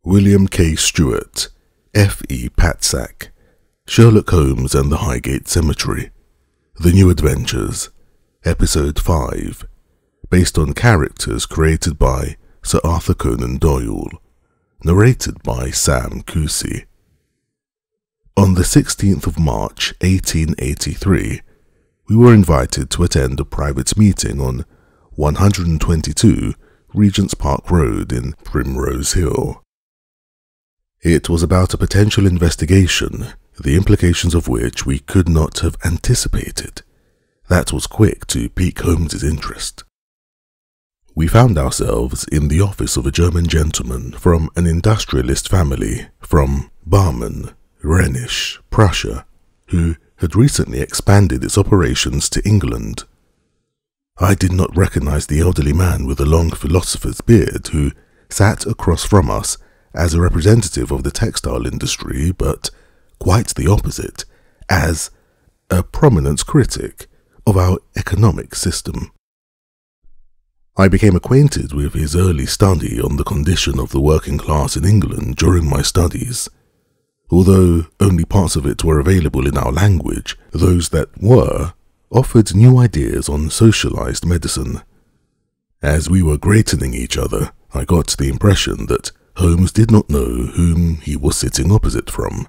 William K. Stewart, F. E. Patzak, Sherlock Holmes and the Highgate Cemetery, The New Adventures, Episode 5, based on characters created by Sir Arthur Conan Doyle, narrated by Sam Kusi. On the 16th of March 1883, we were invited to attend a private meeting on 122 Regent's Park Road in Primrose Hill. It was about a potential investigation, the implications of which we could not have anticipated. That was quick to pique Holmes's interest. We found ourselves in the office of a German gentleman from an industrialist family from Barmen, Rhenish, Prussia, who had recently expanded its operations to England. I did not recognize the elderly man with the long philosopher's beard who sat across from us as a representative of the textile industry, but quite the opposite, as a prominent critic of our economic system. I became acquainted with his early study on the condition of the working class in England during my studies. Although only parts of it were available in our language, those that were offered new ideas on socialized medicine. As we were greeting each other, I got the impression that Holmes did not know whom he was sitting opposite from.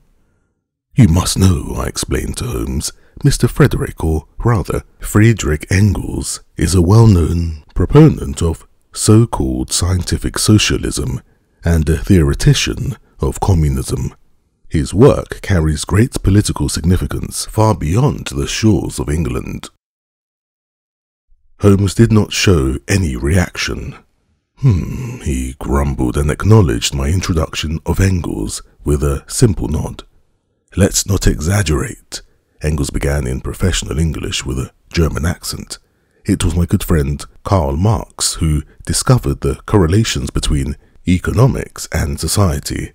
"You must know," I explained to Holmes, "Mr. Friedrich, or rather Friedrich Engels, is a well-known proponent of so-called scientific socialism and a theoretician of communism. His work carries great political significance far beyond the shores of England." Holmes did not show any reaction. He grumbled and acknowledged my introduction of Engels with a simple nod. "Let's not exaggerate," Engels began in professional English with a German accent. "It was my good friend Karl Marx who discovered the correlations between economics and society,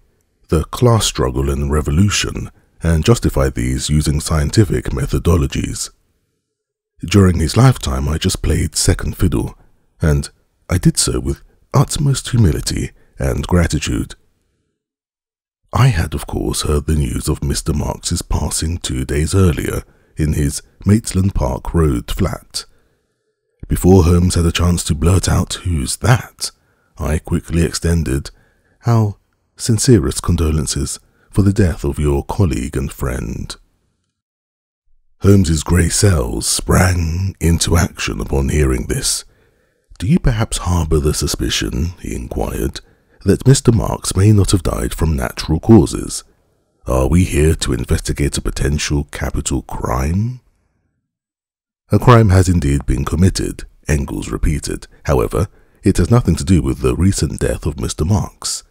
the class struggle and revolution, and justified these using scientific methodologies. During his lifetime I just played second fiddle, and I did so with utmost humility and gratitude. I had, of course, heard the news of Mr. Marx's passing 2 days earlier in his Maitland Park Road flat. Before Holmes had a chance to blurt out, "Who's that?" I quickly extended our sincerest condolences for the death of your colleague and friend. Holmes's grey cells sprang into action upon hearing this. "Do you perhaps harbour the suspicion," he inquired, "that Mr. Marx may not have died from natural causes? Are we here to investigate a potential capital crime?" "A crime has indeed been committed," Engels repeated. "However, it has nothing to do with the recent death of Mr. Marx.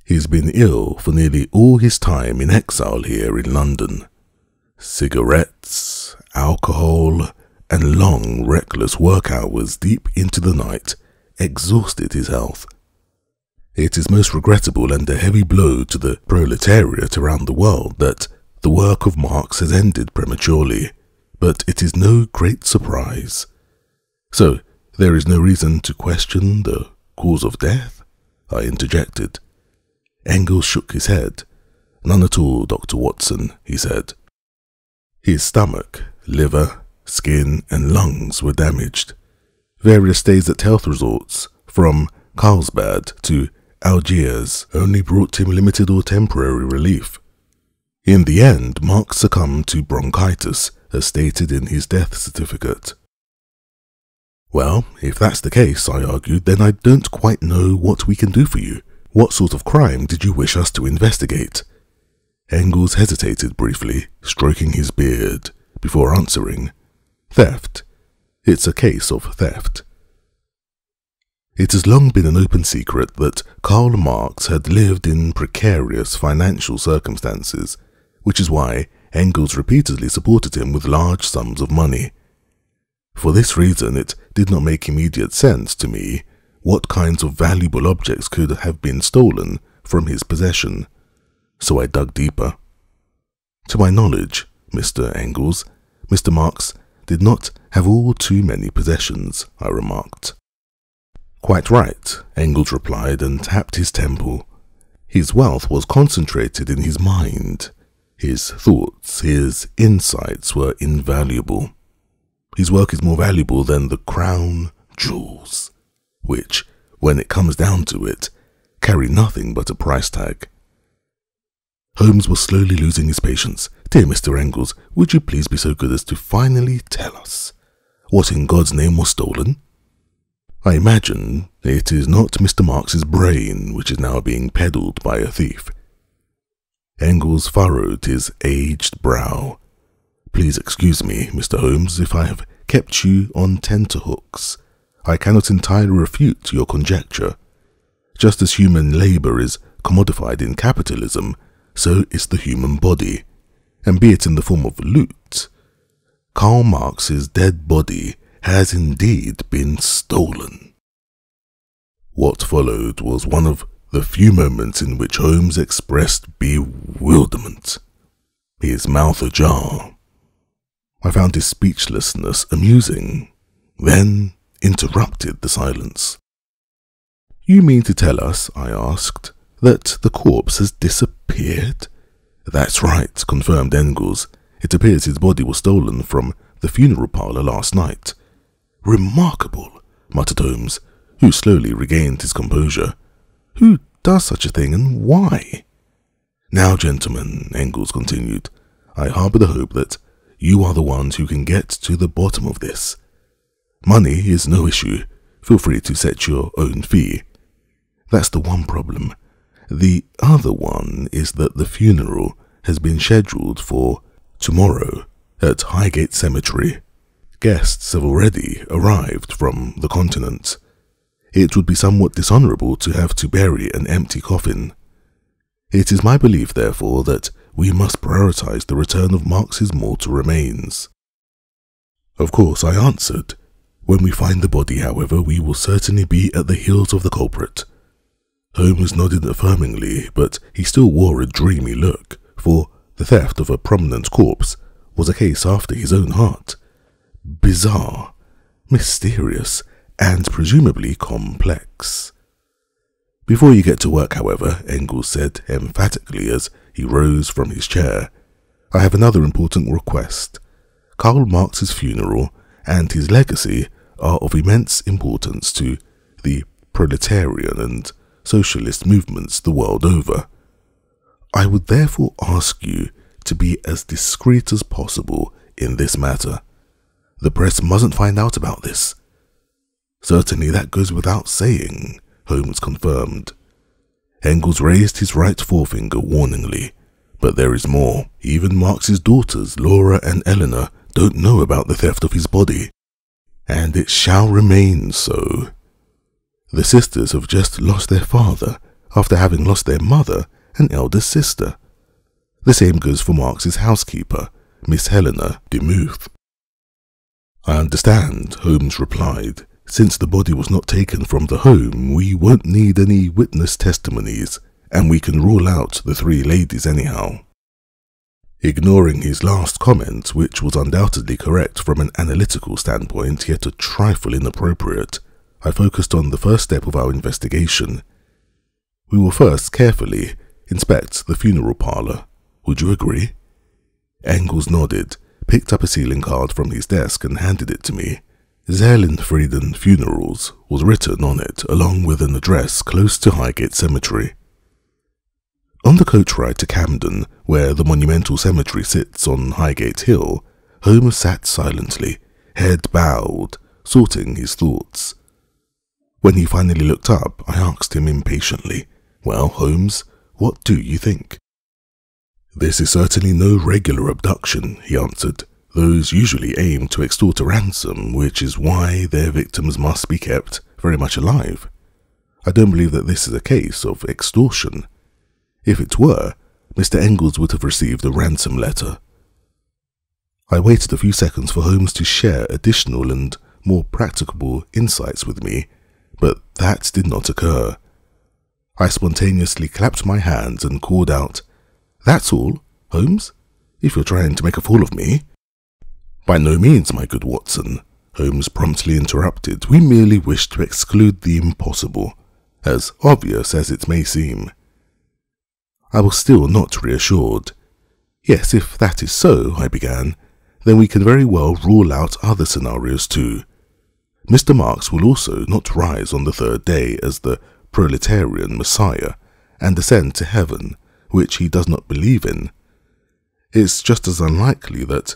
He's been ill for nearly all his time in exile here in London. Cigarettes, alcohol, and long, reckless work hours deep into the night exhausted his health. It is most regrettable and a heavy blow to the proletariat around the world that the work of Marx has ended prematurely, but it is no great surprise. So, there is no reason to question the cause of death?" I interjected. Engels shook his head. "None at all, Dr. Watson," he said. "His stomach, liver, skin and lungs were damaged. Various stays at health resorts, from Carlsbad to Algiers, only brought him limited or temporary relief. In the end, Marx succumbed to bronchitis, as stated in his death certificate." "Well, if that's the case," I argued, "then I don't quite know what we can do for you. What sort of crime did you wish us to investigate?" Engels hesitated briefly, stroking his beard, before answering. "Theft. It's a case of theft." It has long been an open secret that Karl Marx had lived in precarious financial circumstances, which is why Engels repeatedly supported him with large sums of money. For this reason, it did not make immediate sense to me what kinds of valuable objects could have been stolen from his possession, so I dug deeper. "To my knowledge, Mr. Engels, Mr. Marx did not have all too many possessions," I remarked. "Quite right," Engels replied and tapped his temple. His wealth was concentrated in his mind. His thoughts, his insights were invaluable. His work is more valuable than the crown jewels, which, when it comes down to it, carry nothing but a price tag. Holmes was slowly losing his patience. "Dear Mr. Engels, would you please be so good as to finally tell us what in God's name was stolen? I imagine it is not Mr. Marx's brain which is now being peddled by a thief." Engels furrowed his aged brow. "Please excuse me, Mr. Holmes, if I have kept you on tenterhooks. I cannot entirely refute your conjecture. Just as human labour is commodified in capitalism, so is the human body, and be it in the form of loot. Karl Marx's dead body has indeed been stolen." What followed was one of the few moments in which Holmes expressed bewilderment, his mouth ajar. I found his speechlessness amusing, then interrupted the silence. "You mean to tell us," I asked, "that the corpse has disappeared?" "That's right," confirmed Engels. "It appears his body was stolen from the funeral parlour last night." "Remarkable," muttered Holmes, who slowly regained his composure. "Who does such a thing, and why?" "Now, gentlemen," Engels continued, "I harbour the hope that you are the ones who can get to the bottom of this. Money is no issue. Feel free to set your own fee. That's the one problem. The other one is that the funeral has been scheduled for tomorrow at Highgate Cemetery. Guests have already arrived from the continent. It would be somewhat dishonourable to have to bury an empty coffin. It is my belief, therefore, that we must prioritise the return of Marx's mortal remains." "Of course," I answered. "When we find the body, however, we will certainly be at the heels of the culprit." Holmes nodded affirmingly, but he still wore a dreamy look, for the theft of a prominent corpse was a case after his own heart. Bizarre, mysterious, and presumably complex. "Before you get to work, however," Engels said emphatically as he rose from his chair, "I have another important request. Karl Marx's funeral and his legacy are of immense importance to the proletarian and socialist movements the world over. I would therefore ask you to be as discreet as possible in this matter. The press mustn't find out about this." "Certainly, that goes without saying," Holmes confirmed. Engels raised his right forefinger warningly. "But there is more. Even Marx's daughters, Laura and Eleanor, don't know about the theft of his body. And it shall remain so. The sisters have just lost their father after having lost their mother and elder sister. The same goes for Marx's housekeeper, Miss Helena de Muth." "I understand," Holmes replied. "Since the body was not taken from the home, we won't need any witness testimonies, and we can rule out the three ladies anyhow." Ignoring his last comment, which was undoubtedly correct from an analytical standpoint, yet a trifle inappropriate, I focused on the first step of our investigation. "We will first carefully inspect the funeral parlour. Would you agree?" Engels nodded, picked up a sealing card from his desk and handed it to me. Zerlinfrieden Funerals was written on it, along with an address close to Highgate Cemetery. On the coach ride to Camden, where the monumental cemetery sits on Highgate Hill, Holmes sat silently, head bowed, sorting his thoughts. When he finally looked up, I asked him impatiently, "Well, Holmes, what do you think?" "This is certainly no regular abduction," he answered. "Those usually aim to extort a ransom, which is why their victims must be kept very much alive. I don't believe that this is a case of extortion. If it were, Mr. Engels would have received a ransom letter." I waited a few seconds for Holmes to share additional and more practicable insights with me, but that did not occur. I spontaneously clapped my hands and called out, "That's all, Holmes, if you're trying to make a fool of me." "By no means, my good Watson," Holmes promptly interrupted. "We merely wish to exclude the impossible, as obvious as it may seem. I was still not reassured. Yes, if that is so, I began, then we can very well rule out other scenarios too. Mr. Marx will also not rise on the third day as the proletarian messiah and ascend to heaven, which he does not believe in. It's just as unlikely that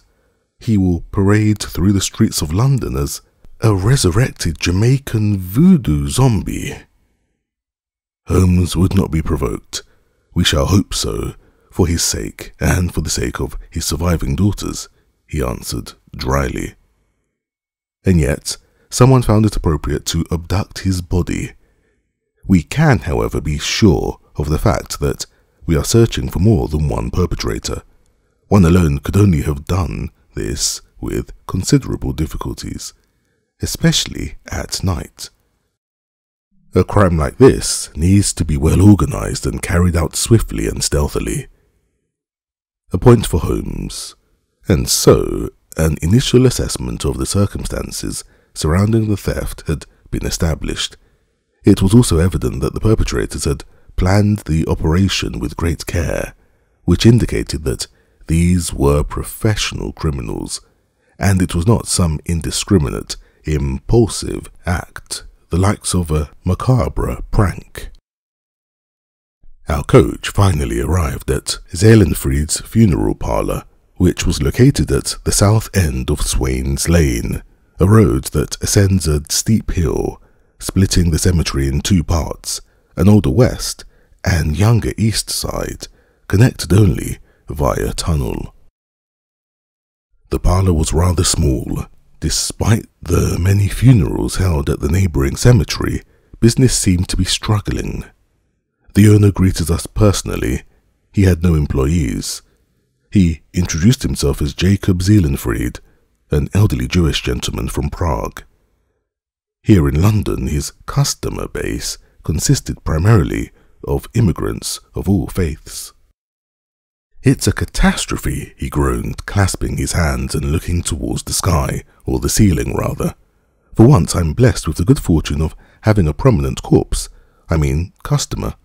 he will parade through the streets of London as a resurrected Jamaican voodoo zombie. Holmes would not be provoked. We shall hope so, for his sake and for the sake of his surviving daughters, he answered dryly. And yet, someone found it appropriate to abduct his body. We can, however, be sure of the fact that we are searching for more than one perpetrator. One alone could only have done this with considerable difficulties, especially at night. A crime like this needs to be well organized and carried out swiftly and stealthily. A point for Holmes, and so an initial assessment of the circumstances surrounding the theft had been established. It was also evident that the perpetrators had planned the operation with great care, which indicated that these were professional criminals, and it was not some indiscriminate, impulsive act, the likes of a macabre prank. Our coach finally arrived at Zeelenfried's funeral parlour, which was located at the south end of Swain's Lane, a road that ascends a steep hill, splitting the cemetery in two parts, an older west and younger east side, connected only via tunnel. The parlour was rather small. Despite the many funerals held at the neighbouring cemetery, business seemed to be struggling. The owner greeted us personally. He had no employees. He introduced himself as Jacob Zeelenfried, an elderly Jewish gentleman from Prague. Here in London, his customer base consisted primarily of immigrants of all faiths. "It's a catastrophe," he groaned, clasping his hands and looking towards the sky, or the ceiling rather. "For once I'm blessed with the good fortune of having a prominent customer.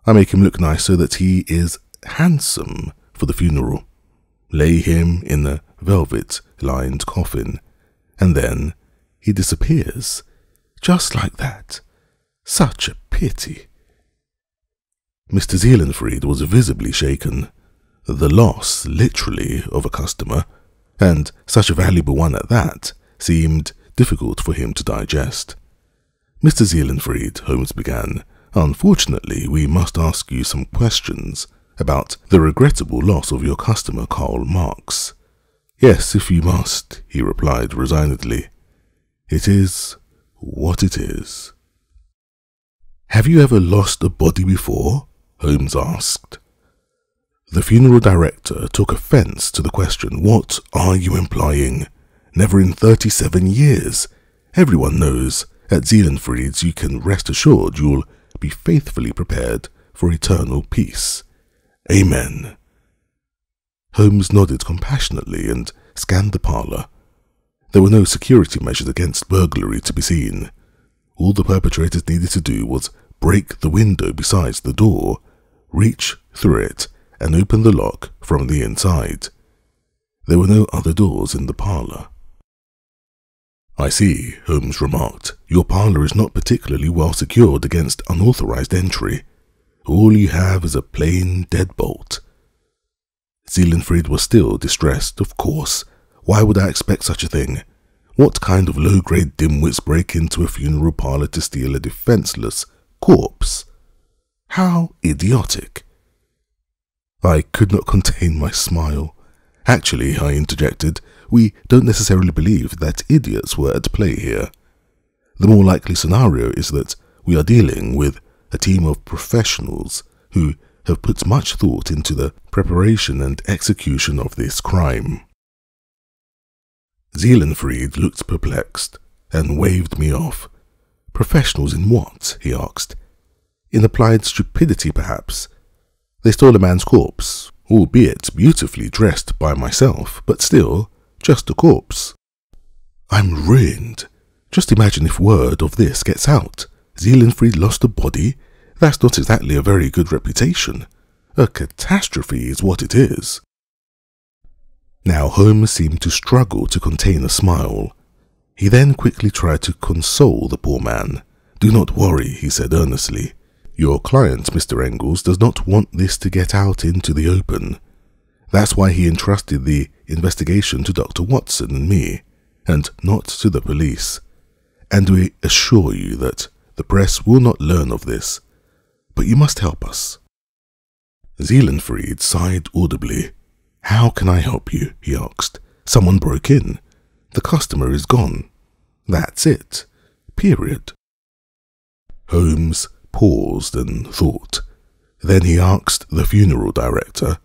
I make him look nice so that he is handsome for the funeral, lay him in a velvet-lined coffin, and then he disappears, just like that. Such a pity." Mr. Zeelenfried was visibly shaken. The loss, literally, of a customer, and such a valuable one at that, seemed difficult for him to digest. "Mr. Zeelenfried," Holmes began, "unfortunately we must ask you some questions about the regrettable loss of your customer Karl Marx." "Yes, if you must," he replied resignedly. "It is what it is." "Have you ever lost a body before?" Holmes asked. The funeral director took offence to the question. "What are you implying? Never in 37 years. Everyone knows at Zeelenfried's you can rest assured you'll be faithfully prepared for eternal peace. Amen." Holmes nodded compassionately and scanned the parlour. There were no security measures against burglary to be seen. All the perpetrators needed to do was break the window besides the door, reach through it, and open the lock from the inside. There were no other doors in the parlour. "I see," Holmes remarked. "Your parlour is not particularly well secured against unauthorized entry. All you have is a plain deadbolt." Zeelenfried was still distressed. "Of course. Why would I expect such a thing? What kind of low-grade dimwits break into a funeral parlour to steal a defenceless corpse? How idiotic!" I could not contain my smile. "Actually," I interjected, "we don't necessarily believe that idiots were at play here. The more likely scenario is that we are dealing with a team of professionals who have put much thought into the preparation and execution of this crime." Zeelenfried looked perplexed and waved me off. "Professionals in what?" he asked. "In applied stupidity, perhaps. They stole a man's corpse, albeit beautifully dressed by myself, but still, just a corpse. I'm ruined. Just imagine if word of this gets out. Zeelenfried lost a body? That's not exactly a very good reputation. A catastrophe is what it is. Now Holmes seemed to struggle to contain a smile. He then quickly tried to console the poor man. "Do not worry," he said earnestly. "Your client, Mr. Engels, does not want this to get out into the open. That's why he entrusted the investigation to Dr. Watson and me, and not to the police. And we assure you that the press will not learn of this. But you must help us." Zealandfried sighed audibly. "How can I help you?" he asked. "Someone broke in. The customer is gone. That's it. Period." Holmes paused and thought. Then he asked the funeral director,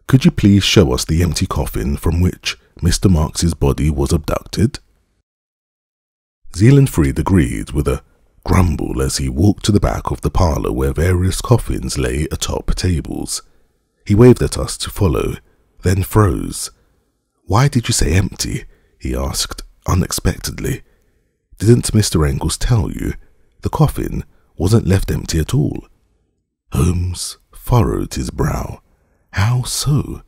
"Could you please show us the empty coffin from which Mr. Marx's body was abducted?" Zealandfried agreed with a grumble as he walked to the back of the parlour where various coffins lay atop tables. He waved at us to follow, then froze. "Why did you say empty?" he asked unexpectedly. "Didn't Mr. Engels tell you? The coffin wasn't left empty at all." Holmes furrowed his brow. "How so?"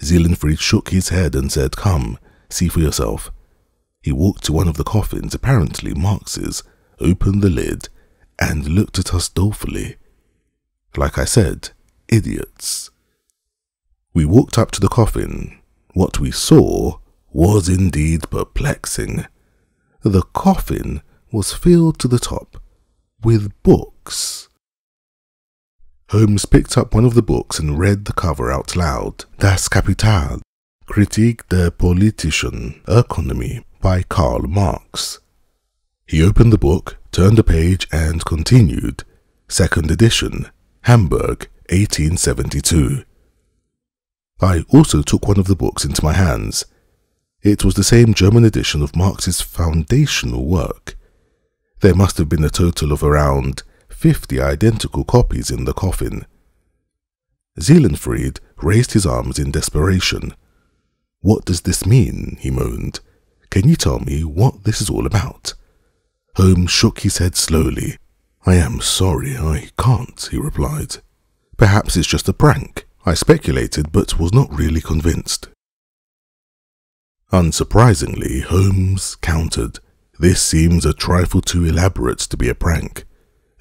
Zealandfried shook his head and said, "Come, see for yourself." He walked to one of the coffins, apparently Marx's, opened the lid, and looked at us dolefully. Like I said, idiots. We walked up to the coffin. What we saw was indeed perplexing. The coffin was filled to the top with books. Holmes picked up one of the books and read the cover out loud. Das Kapital, Kritik der politischen Ökonomie by Karl Marx. He opened the book, turned a page and continued. Second edition, Hamburg, 1872. I also took one of the books into my hands. It was the same German edition of Marx's foundational work. There must have been a total of around 50 identical copies in the coffin. Zealandfried raised his arms in desperation. "What does this mean?" he moaned. "Can you tell me what this is all about?" Holmes shook his head slowly. "I am sorry, I can't," he replied. "Perhaps it's just a prank." I speculated, but was not really convinced. Unsurprisingly, Holmes countered. "This seems a trifle too elaborate to be a prank."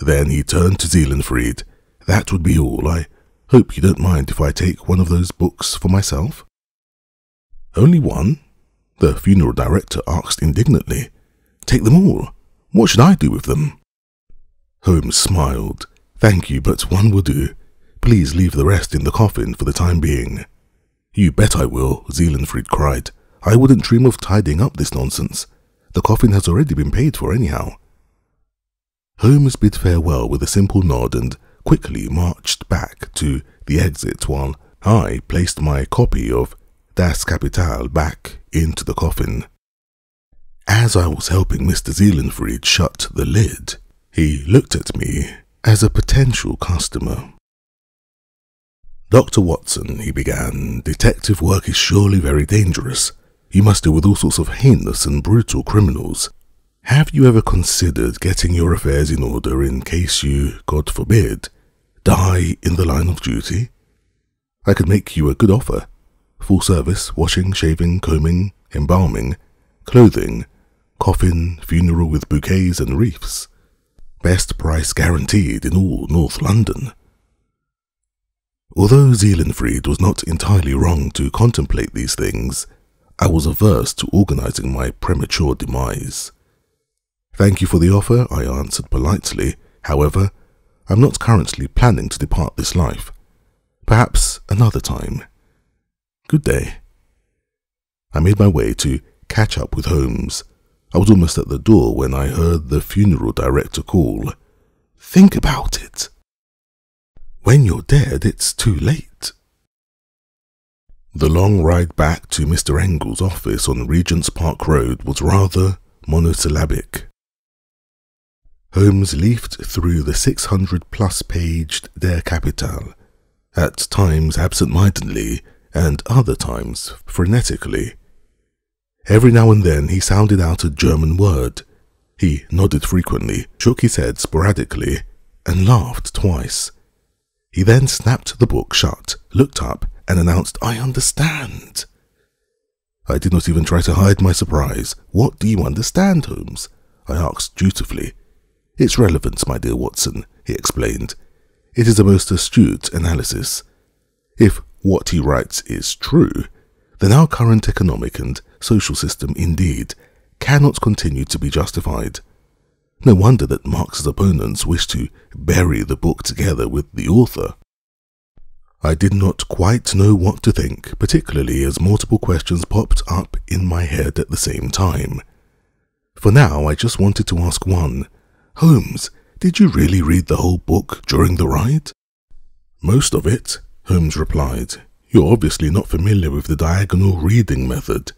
Then he turned to Zealandfried. "That would be all. I hope you don't mind if I take one of those books for myself?" "Only one?" the funeral director asked indignantly. "Take them all. What should I do with them?" Holmes smiled. "Thank you, but one will do. Please leave the rest in the coffin for the time being." "You bet I will," Zealandfried cried. "I wouldn't dream of tidying up this nonsense. The coffin has already been paid for anyhow." Holmes bid farewell with a simple nod and quickly marched back to the exit while I placed my copy of Das Kapital back into the coffin. As I was helping Mr. Zealandfried shut the lid, he looked at me as a potential customer. "Dr. Watson," he began, "detective work is surely very dangerous. You must deal with all sorts of heinous and brutal criminals. Have you ever considered getting your affairs in order in case you, God forbid, die in the line of duty? I could make you a good offer. Full service, washing, shaving, combing, embalming, clothing, coffin, funeral with bouquets and wreaths. Best price guaranteed in all North London." Although Zealandfried was not entirely wrong to contemplate these things, I was averse to organizing my premature demise. "Thank you for the offer," I answered politely. "However, I'm not currently planning to depart this life. Perhaps another time. Good day." I made my way to catch up with Holmes. I was almost at the door when I heard the funeral director call. "Think about it. When you're dead, it's too late." The long ride back to Mr. Engels' office on Regent's Park Road was rather monosyllabic. Holmes leafed through the 600-plus paged Der Kapital, at times absent-mindedly and other times frenetically. Every now and then he sounded out a German word. He nodded frequently, shook his head sporadically, and laughed twice. He then snapped the book shut, looked up, and announced, "I understand." I did not even try to hide my surprise. "What do you understand, Holmes?" I asked dutifully. "It's relevance, my dear Watson," he explained. "It is a most astute analysis. If what he writes is true, then our current economic and social system indeed cannot continue to be justified. No wonder that Marx's opponents wish to bury the book together with the author." I did not quite know what to think, particularly as multiple questions popped up in my head at the same time. For now, I just wanted to ask one. "Holmes, did you really read the whole book during the ride?" "Most of it," Holmes replied. "You're obviously not familiar with the diagonal reading method.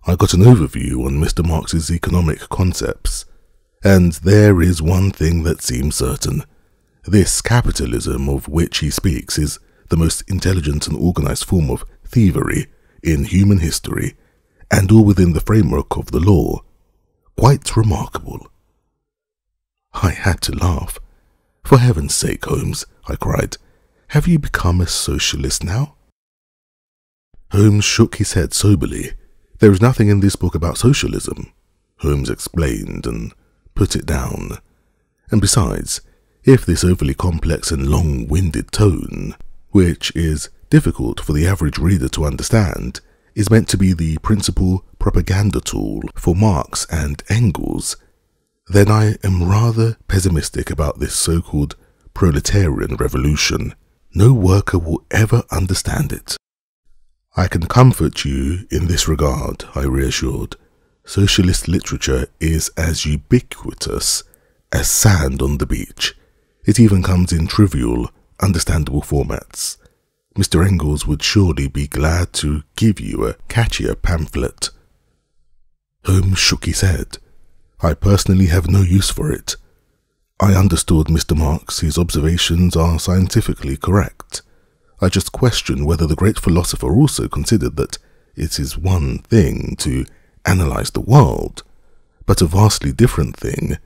I got an overview on Mr. Marx's economic concepts. And there is one thing that seems certain. This capitalism of which he speaks is the most intelligent and organized form of thievery in human history, and all within the framework of the law. Quite remarkable." I had to laugh. "For heaven's sake, Holmes," I cried, "have you become a socialist now?" Holmes shook his head soberly. "There is nothing in this book about socialism," Holmes explained and put it down. "And besides, if this overly complex and long-winded tone, which is difficult for the average reader to understand, is meant to be the principal propaganda tool for Marx and Engels, then I am rather pessimistic about this so-called proletarian revolution. No worker will ever understand it." "I can comfort you in this regard," I reassured. "Socialist literature is as ubiquitous as sand on the beach. It even comes in trivial, understandable formats. Mr. Engels would surely be glad to give you a catchier pamphlet." Holmes shook his head. "I personally have no use for it. I understood Mr. Marx. His observations are scientifically correct. I just question whether the great philosopher also considered that it is one thing to analyze the world, but a vastly different thing,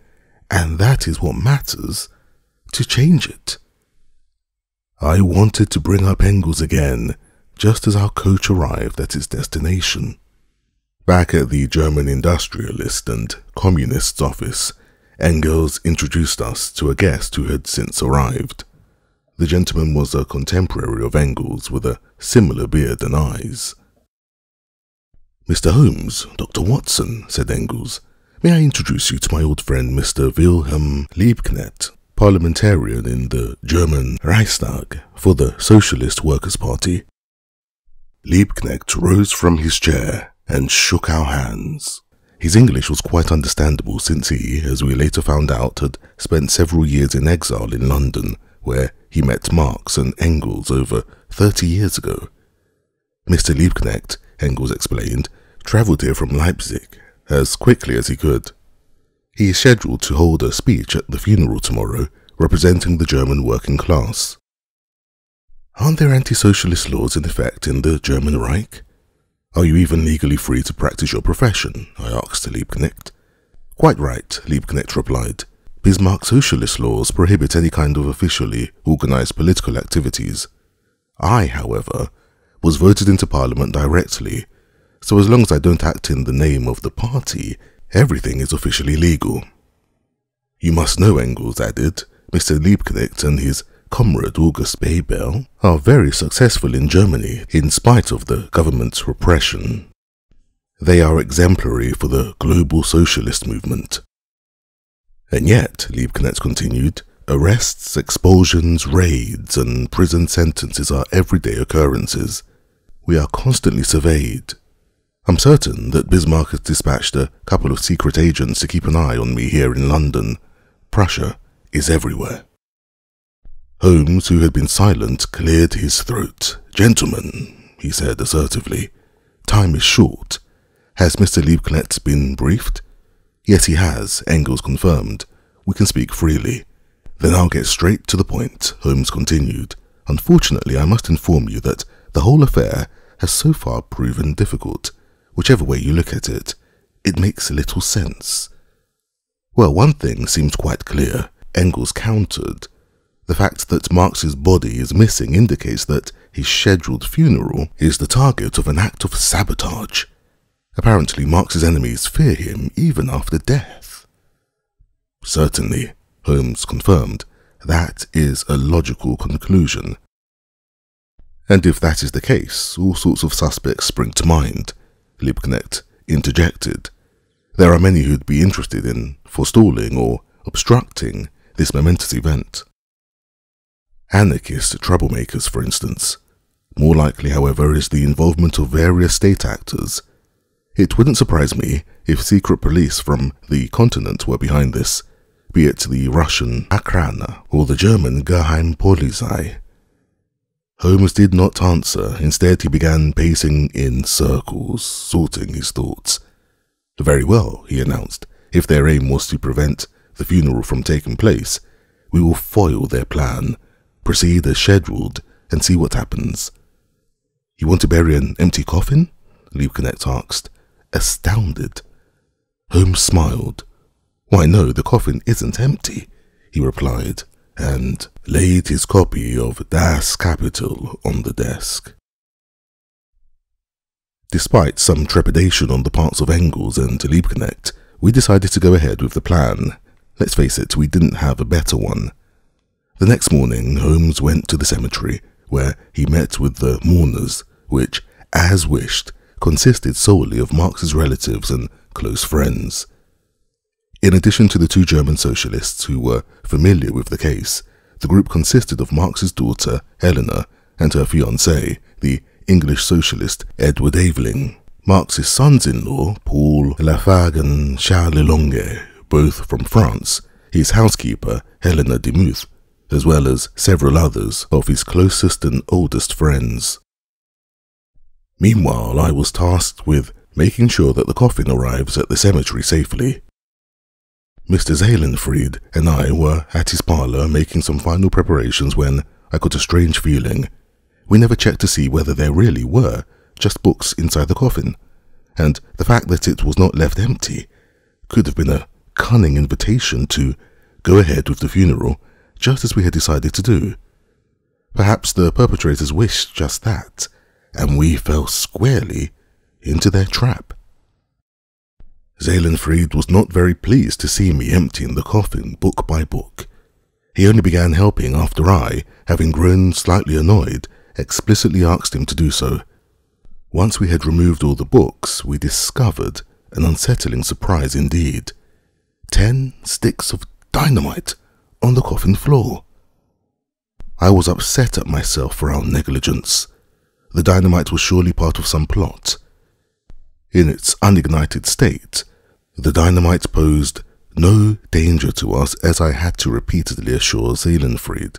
and that is what matters, to change it." I wanted to bring up Engels again, just as our coach arrived at its destination. Back at the German industrialist and communist's office, Engels introduced us to a guest who had since arrived. The gentleman was a contemporary of Engels with a similar beard and eyes. "Mr. Holmes, Dr. Watson," said Engels, "may I introduce you to my old friend Mr. Wilhelm Liebknecht, parliamentarian in the German Reichstag for the Socialist Workers' Party." Liebknecht rose from his chair and shook our hands. His English was quite understandable since he, as we later found out, had spent several years in exile in London, where he met Marx and Engels over 30 years ago. Mr. Liebknecht, Engels explained, travelled here from Leipzig as quickly as he could. He is scheduled to hold a speech at the funeral tomorrow, representing the German working class. "Aren't there anti-socialist laws in effect in the German Reich? Are you even legally free to practice your profession?" I asked Liebknecht. "Quite right," Liebknecht replied. "Bismarck's socialist laws prohibit any kind of officially organized political activities. I, however, was voted into Parliament directly, so as long as I don't act in the name of the party, everything is officially legal." "You must know," Engels added, "Mr. Liebknecht and his comrade August Bebel are very successful in Germany in spite of the government's repression. They are exemplary for the global socialist movement." "And yet," Liebknecht continued, "arrests, expulsions, raids, and prison sentences are everyday occurrences. We are constantly surveyed. I'm certain that Bismarck has dispatched a couple of secret agents to keep an eye on me here in London. Prussia is everywhere." Holmes, who had been silent, cleared his throat. "Gentlemen," he said assertively, "time is short. Has Mr. Liebknecht been briefed?" "Yes, he has," Engels confirmed. "We can speak freely." "Then I'll get straight to the point," Holmes continued. "Unfortunately, I must inform you that the whole affair has so far proven difficult. Whichever way you look at it, it makes little sense." "Well, one thing seems quite clear," Engels countered. The fact that Marx's body is missing indicates that his scheduled funeral is the target of an act of sabotage. Apparently, Marx's enemies fear him even after death. Certainly, Holmes confirmed, that is a logical conclusion. And if that is the case, all sorts of suspects spring to mind, Liebknecht interjected. There are many who'd be interested in forestalling or obstructing this momentous event. Anarchist troublemakers, for instance. More likely, however, is the involvement of various state actors. It wouldn't surprise me if secret police from the continent were behind this, be it the Russian Okrana or the German Geheimpolizei. Holmes did not answer. Instead, he began pacing in circles, sorting his thoughts. Very well, he announced. If their aim was to prevent the funeral from taking place, we will foil their plan, proceed as scheduled, and see what happens. You want to bury an empty coffin? Liebknecht asked, astounded. Holmes smiled. Why no, the coffin isn't empty, he replied, and laid his copy of Das Kapital on the desk. Despite some trepidation on the parts of Engels and Liebknecht, we decided to go ahead with the plan. Let's face it, we didn't have a better one. The next morning, Holmes went to the cemetery, where he met with the mourners, which, as wished, consisted solely of Marx's relatives and close friends. In addition to the two German socialists who were familiar with the case, the group consisted of Marx's daughter, Helena, and her fiancé, the English socialist Edward Aveling, Marx's sons-in-law, Paul Lafargue and Charles Lelonge, both from France, his housekeeper, Helena de Muth, as well as several others of his closest and oldest friends. Meanwhile, I was tasked with making sure that the coffin arrives at the cemetery safely. Mr. Zahlenfried and I were at his parlour making some final preparations when I got a strange feeling. We never checked to see whether there really were just books inside the coffin, and the fact that it was not left empty could have been a cunning invitation to go ahead with the funeral, just as we had decided to do. Perhaps the perpetrators wished just that, and we fell squarely into their trap. Zahlenfried was not very pleased to see me emptying the coffin book by book. He only began helping after I, having grown slightly annoyed, explicitly asked him to do so. Once we had removed all the books, we discovered an unsettling surprise indeed. 10 sticks of dynamite on the coffin floor. I was upset at myself for our negligence. The dynamite was surely part of some plot. In its unignited state, the dynamite posed no danger to us, as I had to repeatedly assure Zahlenfried.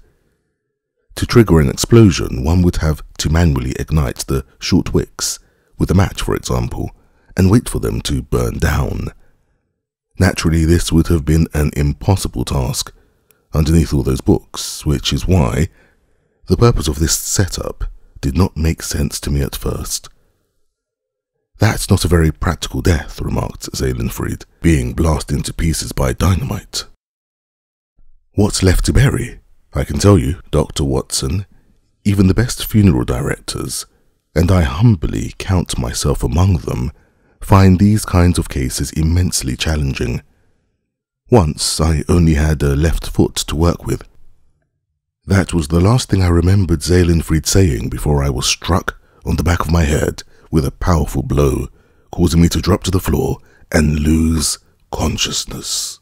To trigger an explosion, one would have to manually ignite the short wicks, with a match for example, and wait for them to burn down. Naturally, this would have been an impossible task underneath all those books, which is why the purpose of this setup did not make sense to me at first. That's not a very practical death, remarked Zahlenfried, being blasted into pieces by dynamite. What's left to bury? I can tell you, Dr. Watson, even the best funeral directors, and I humbly count myself among them, find these kinds of cases immensely challenging. Once I only had a left foot to work with. That was the last thing I remembered Zahlenfried saying before I was struck on the back of my head with a powerful blow, causing me to drop to the floor and lose consciousness.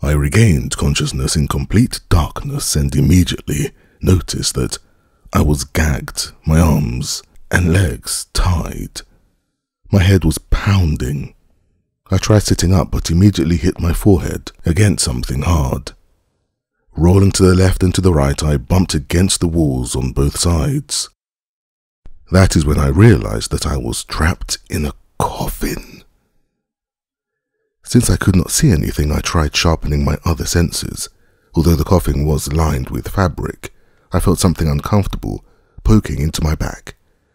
I regained consciousness in complete darkness and immediately noticed that I was gagged, my arms and legs tied. My head was pounding. I tried sitting up but immediately hit my forehead against something hard. Rolling to the left and to the right, I bumped against the walls on both sides. That is when I realized that I was trapped in a coffin. Since I could not see anything, I tried sharpening my other senses. Although the coffin was lined with fabric, I felt something uncomfortable poking into my back,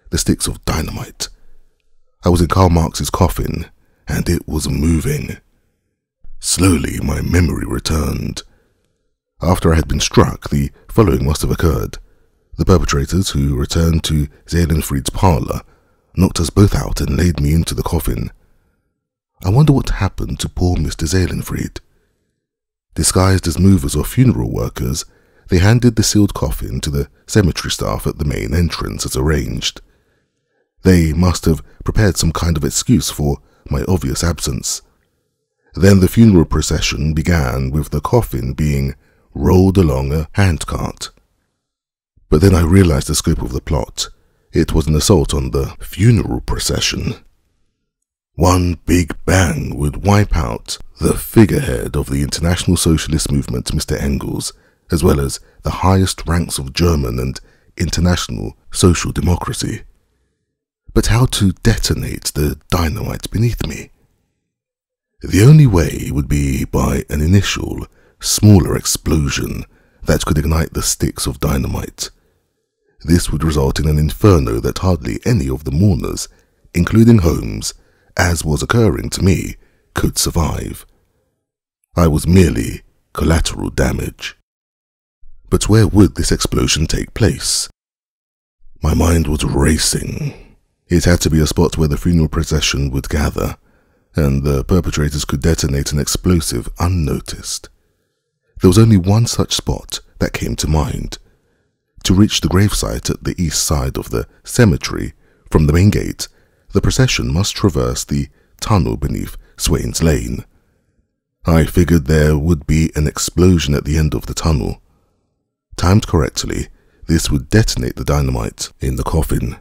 the sticks of dynamite. I was in Karl Marx's coffin, and it was moving. Slowly, my memory returned. After I had been struck, the following must have occurred. The perpetrators, who returned to Zeelenfried's parlour, knocked us both out and laid me into the coffin. I wonder what happened to poor Mr. Zeelenfried. Disguised as movers or funeral workers, they handed the sealed coffin to the cemetery staff at the main entrance as arranged. They must have prepared some kind of excuse for my obvious absence. Then the funeral procession began, with the coffin being rolled along a handcart. But then I realized the scope of the plot. It was an assault on the funeral procession. One big bang would wipe out the figurehead of the international socialist movement, Mr. Engels, as well as the highest ranks of German and international social democracy. But how to detonate the dynamite beneath me? The only way would be by an initial, smaller explosion that could ignite the sticks of dynamite. This would result in an inferno that hardly any of the mourners, including Holmes, as was occurring to me, could survive. I was merely collateral damage. But where would this explosion take place? My mind was racing. It had to be a spot where the funeral procession would gather, and the perpetrators could detonate an explosive unnoticed. There was only one such spot that came to mind. To reach the gravesite at the east side of the cemetery from the main gate, the procession must traverse the tunnel beneath Swain's Lane. I figured there would be an explosion at the end of the tunnel. Timed correctly, this would detonate the dynamite in the coffin.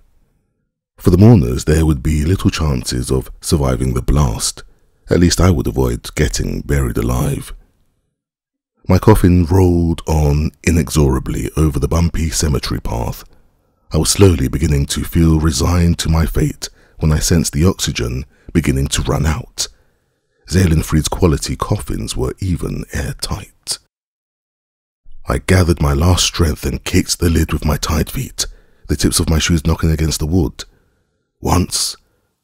For the mourners, there would be little chances of surviving the blast. At least I would avoid getting buried alive. My coffin rolled on inexorably over the bumpy cemetery path. I was slowly beginning to feel resigned to my fate when I sensed the oxygen beginning to run out. Zeelenfried's quality coffins were even airtight. I gathered my last strength and kicked the lid with my tight feet, the tips of my shoes knocking against the wood. Once,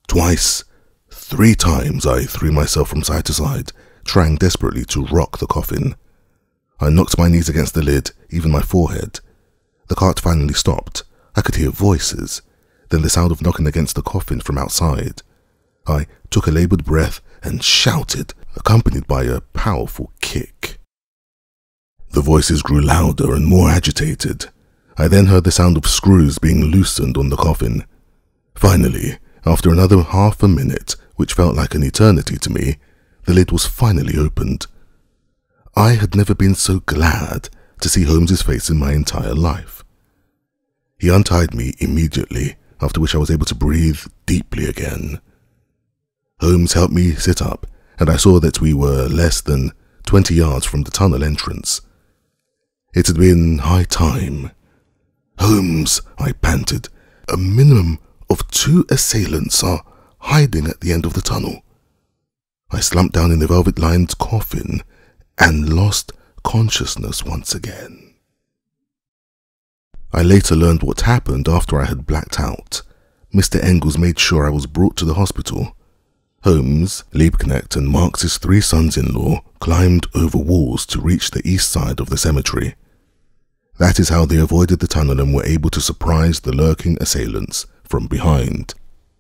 twice, 3 times I threw myself from side to side, trying desperately to rock the coffin. I knocked my knees against the lid, even my forehead. The cart finally stopped. I could hear voices, then the sound of knocking against the coffin from outside. I took a laboured breath and shouted, accompanied by a powerful kick. The voices grew louder and more agitated. I then heard the sound of screws being loosened on the coffin. Finally, after another half a minute, which felt like an eternity to me, the lid was finally opened. I had never been so glad to see Holmes's face in my entire life. He untied me immediately, after which I was able to breathe deeply again. Holmes helped me sit up, and I saw that we were less than 20 yards from the tunnel entrance. It had been high time. "Holmes," I panted, "a minimum of 2 assailants are hiding at the end of the tunnel." I slumped down in the velvet-lined coffin and lost consciousness once again. I later learned what happened after I had blacked out. Mr. Engels made sure I was brought to the hospital. Holmes, Liebknecht, and Marx's 3 sons-in-law climbed over walls to reach the east side of the cemetery. That is how they avoided the tunnel and were able to surprise the lurking assailants from behind.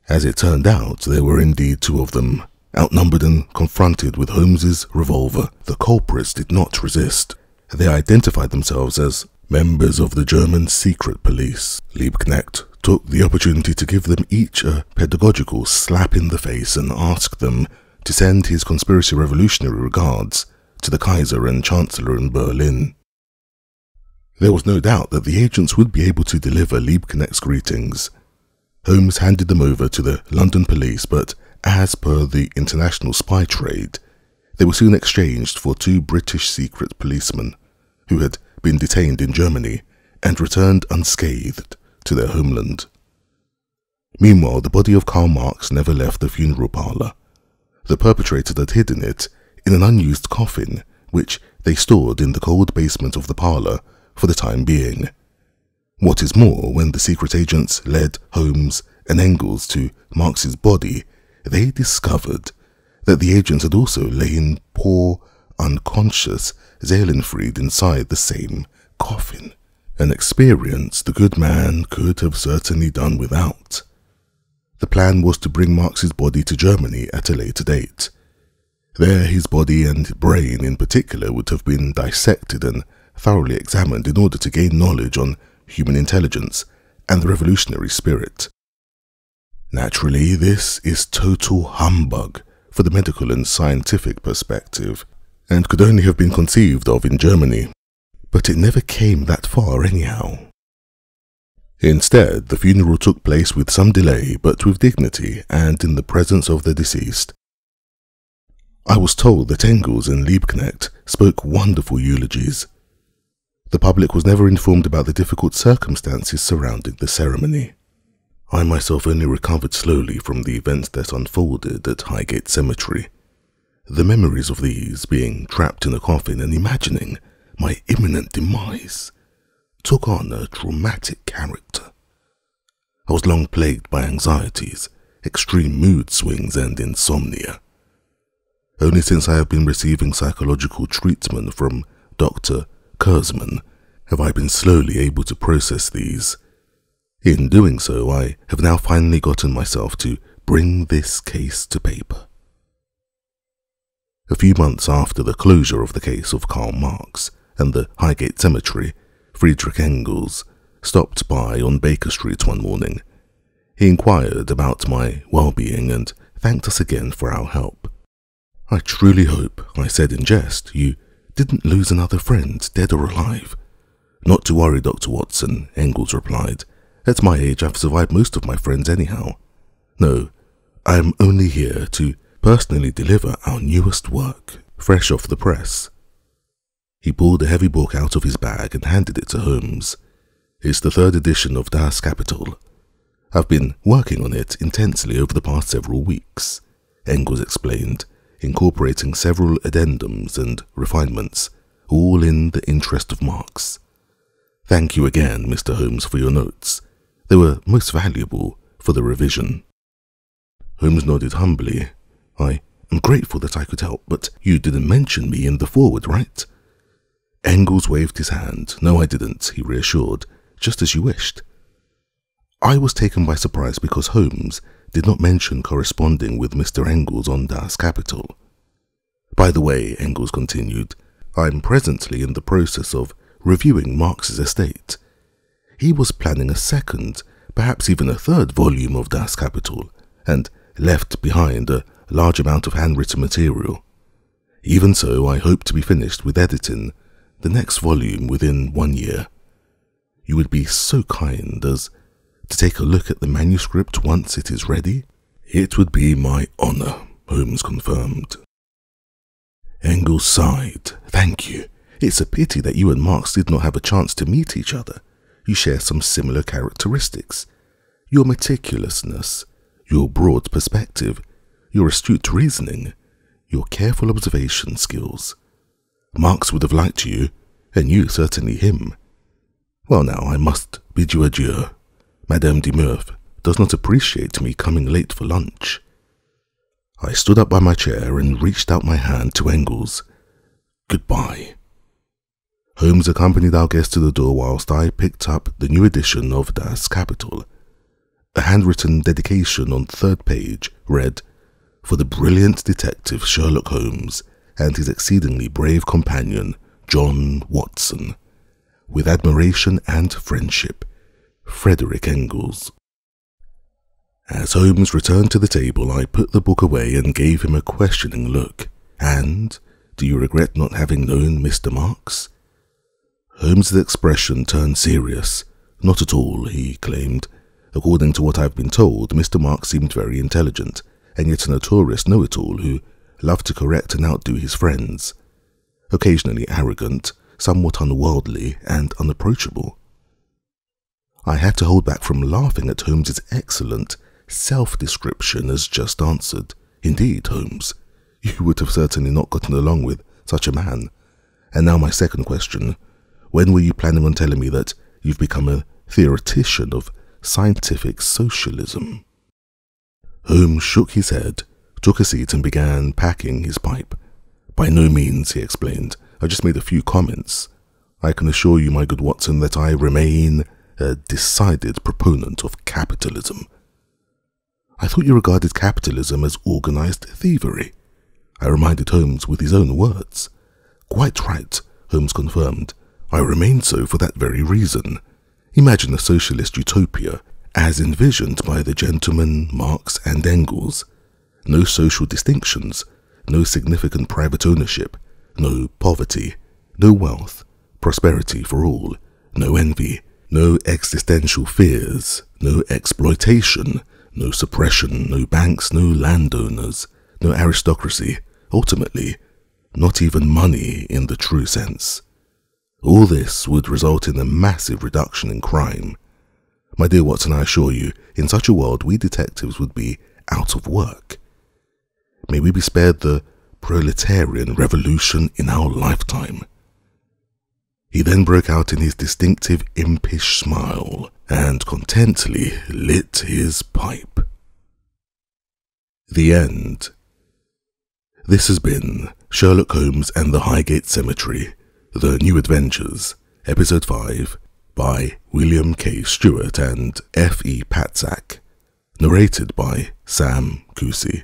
As it turned out, there were indeed 2 of them. Outnumbered and confronted with Holmes's revolver, the culprits did not resist. They identified themselves as members of the German secret police. Liebknecht took the opportunity to give them each a pedagogical slap in the face and asked them to send his conspiracy revolutionary regards to the Kaiser and Chancellor in Berlin. There was no doubt that the agents would be able to deliver Liebknecht's greetings. Holmes handed them over to the London police, but as per the international spy trade, they were soon exchanged for 2 British secret policemen who had been detained in Germany and returned unscathed to their homeland. Meanwhile, the body of Karl Marx never left the funeral parlour. The perpetrators had hidden it in an unused coffin, which they stored in the cold basement of the parlour for the time being. What is more, when the secret agents led Holmes and Engels to Marx's body, they discovered that the agents had also lain poor, unconscious Seelenfried inside the same coffin, an experience the good man could have certainly done without. The plan was to bring Marx's body to Germany at a later date. There his body and brain in particular would have been dissected and thoroughly examined in order to gain knowledge on human intelligence and the revolutionary spirit. Naturally, this is total humbug for the medical and scientific perspective, and could only have been conceived of in Germany, but it never came that far anyhow. Instead, the funeral took place with some delay, but with dignity and in the presence of the deceased. I was told that Engels and Liebknecht spoke wonderful eulogies. The public was never informed about the difficult circumstances surrounding the ceremony. I myself only recovered slowly from the events that unfolded at Highgate Cemetery. The memories of these, being trapped in a coffin and imagining my imminent demise, took on a traumatic character. I was long plagued by anxieties, extreme mood swings and insomnia. Only since I have been receiving psychological treatment from Dr. Kurzman have I been slowly able to process these. In doing so, I have now finally gotten myself to bring this case to paper. A few months after the closure of the case of Karl Marx and the Highgate Cemetery, Friedrich Engels stopped by on Baker Street one morning. He inquired about my well-being and thanked us again for our help. "I truly hope," I said in jest, "you didn't lose another friend, dead or alive." "Not to worry, Dr. Watson," Engels replied. "At my age, I've survived most of my friends anyhow. No, I'm only here to personally deliver our newest work, fresh off the press." He pulled a heavy book out of his bag and handed it to Holmes. "It's the 3rd edition of Das Kapital. I've been working on it intensely over the past several weeks," Engels explained, incorporating several addendums and refinements, all in the interest of Marx. "Thank you again, Mr. Holmes, for your notes. They were most valuable for the revision." Holmes nodded humbly. "I am grateful that I could help, but you didn't mention me in the foreword, right?" Engels waved his hand. "No, I didn't," he reassured, "just as you wished." I was taken by surprise because Holmes did not mention corresponding with Mr. Engels on Das Kapital. "By the way," Engels continued, "I'm presently in the process of reviewing Marx's estate. He was planning a 2nd, perhaps even a 3rd volume of Das Kapital, and left behind a large amount of handwritten material. Even so, I hope to be finished with editing the next volume within 1 year. You would be so kind as to take a look at the manuscript once it is ready?" "It would be my honor," Holmes confirmed. Engels sighed. "Thank you. It's a pity that you and Marx did not have a chance to meet each other. You share some similar characteristics. Your meticulousness, your broad perspective, your astute reasoning, your careful observation skills. Marx would have liked you, and you certainly him. Well now, I must bid you adieu. Madame de Murph does not appreciate me coming late for lunch." I stood up by my chair and reached out my hand to Engels. "Goodbye." Holmes accompanied our guest to the door whilst I picked up the new edition of Das Kapital. A handwritten dedication on the 3rd page read, "For the brilliant detective Sherlock Holmes and his exceedingly brave companion John Watson. With admiration and friendship, Friedrich Engels." As Holmes returned to the table, I put the book away and gave him a questioning look. "And do you regret not having known Mr. Marx?" Holmes' expression turned serious. "Not at all," he claimed. "According to what I've been told, Mr. Marx seemed very intelligent, and yet a notorious know-it-all who loved to correct and outdo his friends. Occasionally arrogant, somewhat unworldly, and unapproachable." I had to hold back from laughing at Holmes' excellent self-description as just answered. "Indeed, Holmes, you would have certainly not gotten along with such a man. And now my second question. When were you planning on telling me that you've become a theoretician of scientific socialism?" Holmes shook his head, took a seat and began packing his pipe. By no means, he explained. I just made a few comments. I can assure you, my good Watson, that I remain a decided proponent of capitalism. I thought you regarded capitalism as organized thievery. I reminded Holmes with his own words. Quite right, Holmes confirmed. I remain so for that very reason. Imagine a socialist utopia as envisioned by the gentlemen Marx and Engels. No social distinctions, no significant private ownership, no poverty, no wealth, prosperity for all, no envy, no existential fears, no exploitation, no suppression, no banks, no landowners, no aristocracy, ultimately, not even money in the true sense. All this would result in a massive reduction in crime. My dear Watson, I assure you, in such a world we detectives would be out of work. May we be spared the proletarian revolution in our lifetime. He then broke out in his distinctive impish smile and contentedly lit his pipe. The end. This has been Sherlock Holmes and the Highgate Cemetery, The New Adventures, Episode 5, by William K. Stewart and F. E. Patzak, narrated by Sam Kusi.